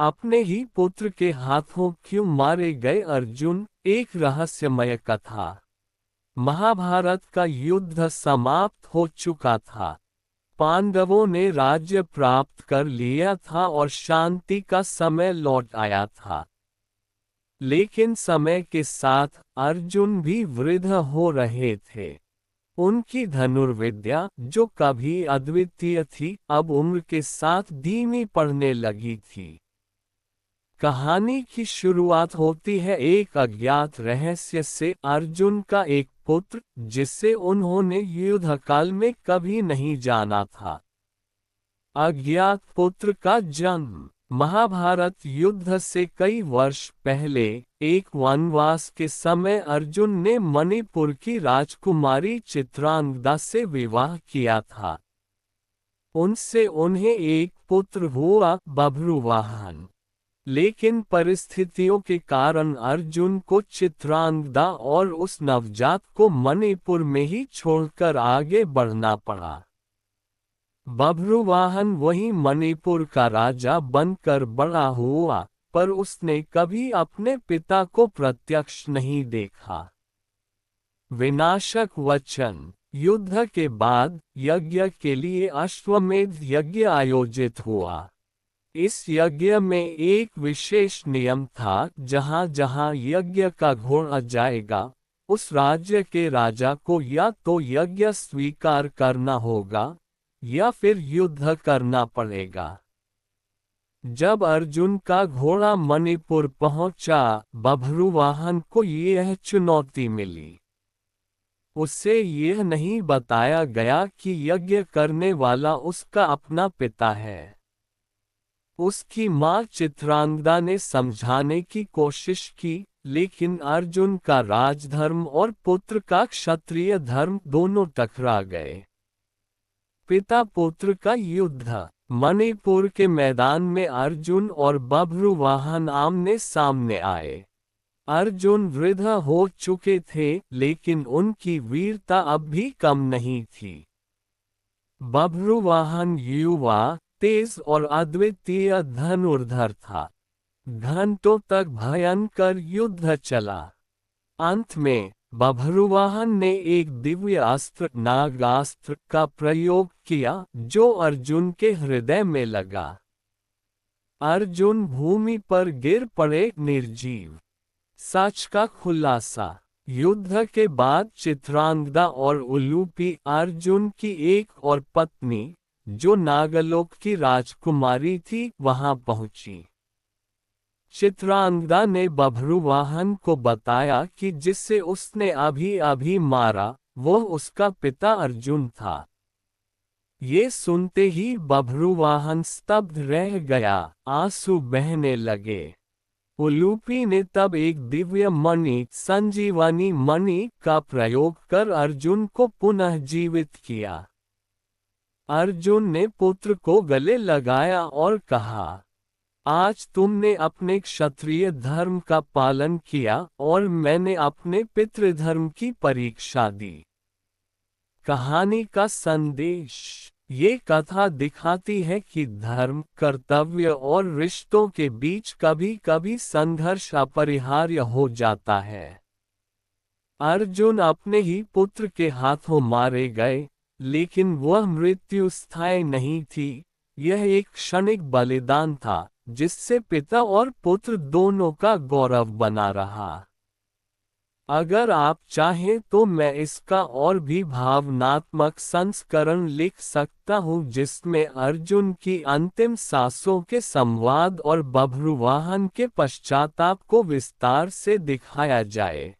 अपने ही पुत्र के हाथों क्यों मारे गए अर्जुन? एक रहस्यमय कथा। महाभारत का युद्ध समाप्त हो चुका था। पांडवों ने राज्य प्राप्त कर लिया था और शांति का समय लौट आया था। लेकिन समय के साथ अर्जुन भी वृद्ध हो रहे थे। उनकी धनुर्विद्या, जो कभी अद्वितीय थी, अब उम्र के साथ धीमी पड़ने लगी थी। कहानी की शुरुआत होती है एक अज्ञात रहस्य से। अर्जुन का एक पुत्र, जिसे उन्होंने युद्धकाल में कभी नहीं जाना था। अज्ञात पुत्र का जन्म। महाभारत युद्ध से कई वर्ष पहले एक वनवास के समय अर्जुन ने मणिपुर की राजकुमारी चित्रांगदा से विवाह किया था। उनसे उन्हें एक पुत्र हुआ, बभ्रुवाहन। लेकिन परिस्थितियों के कारण अर्जुन को चित्रांगदा और उस नवजात को मणिपुर में ही छोड़कर आगे बढ़ना पड़ा। बभ्रुवाहन वही मणिपुर का राजा बनकर बड़ा हुआ, पर उसने कभी अपने पिता को प्रत्यक्ष नहीं देखा। विनाशक वचन। युद्ध के बाद यज्ञ के लिए अश्वमेध यज्ञ आयोजित हुआ। इस यज्ञ में एक विशेष नियम था, जहाँ जहाँ यज्ञ का घोड़ा जाएगा, उस राज्य के राजा को या तो यज्ञ स्वीकार करना होगा या फिर युद्ध करना पड़ेगा। जब अर्जुन का घोड़ा मणिपुर पहुंचा, बभ्रुवाहन को यह चुनौती मिली। उसे यह नहीं बताया गया कि यज्ञ करने वाला उसका अपना पिता है। उसकी मां चित्रांगदा ने समझाने की कोशिश की, लेकिन अर्जुन का राजधर्म और पुत्र का क्षत्रिय धर्म दोनों टकरा गए। पिता पुत्र का युद्ध। मणिपुर के मैदान में अर्जुन और बभ्रुवाहन आमने सामने आए। अर्जुन वृद्ध हो चुके थे, लेकिन उनकी वीरता अब भी कम नहीं थी। बभ्रुवाहन युवा, तेज और अद्वितीय धनुर्धर था। घंटों तक भयंकर युद्ध चला। अंत में बभ्रुवाहन ने एक दिव्य अस्त्र, नागास्त्र का प्रयोग किया, जो अर्जुन के हृदय में लगा। अर्जुन भूमि पर गिर पड़े, निर्जीव। सच का खुलासा। युद्ध के बाद चित्रांगदा और उलूपी, अर्जुन की एक और पत्नी, जो नागलोक की राजकुमारी थी, वहां पहुंची। चित्रांगदा ने बभ्रुवाहन को बताया कि जिसे उसने अभी अभी मारा, वो उसका पिता अर्जुन था। ये सुनते ही बभ्रुवाहन स्तब्ध रह गया, आंसू बहने लगे। उलूपी ने तब एक दिव्य मणि, संजीवनी मणि का प्रयोग कर अर्जुन को पुनः जीवित किया। अर्जुन ने पुत्र को गले लगाया और कहा, आज तुमने अपने क्षत्रिय धर्म का पालन किया और मैंने अपने पितृधर्म की परीक्षा दी। कहानी का संदेश। ये कथा दिखाती है कि धर्म, कर्तव्य और रिश्तों के बीच कभी कभी संघर्ष अपरिहार्य हो जाता है। अर्जुन अपने ही पुत्र के हाथों मारे गए, लेकिन वह मृत्यु स्थायी नहीं थी। यह एक क्षणिक बलिदान था, जिससे पिता और पुत्र दोनों का गौरव बना रहा। अगर आप चाहें तो मैं इसका और भी भावनात्मक संस्करण लिख सकता हूं, जिसमें अर्जुन की अंतिम सांसों के संवाद और बभ्रुवाहन के पश्चाताप को विस्तार से दिखाया जाए।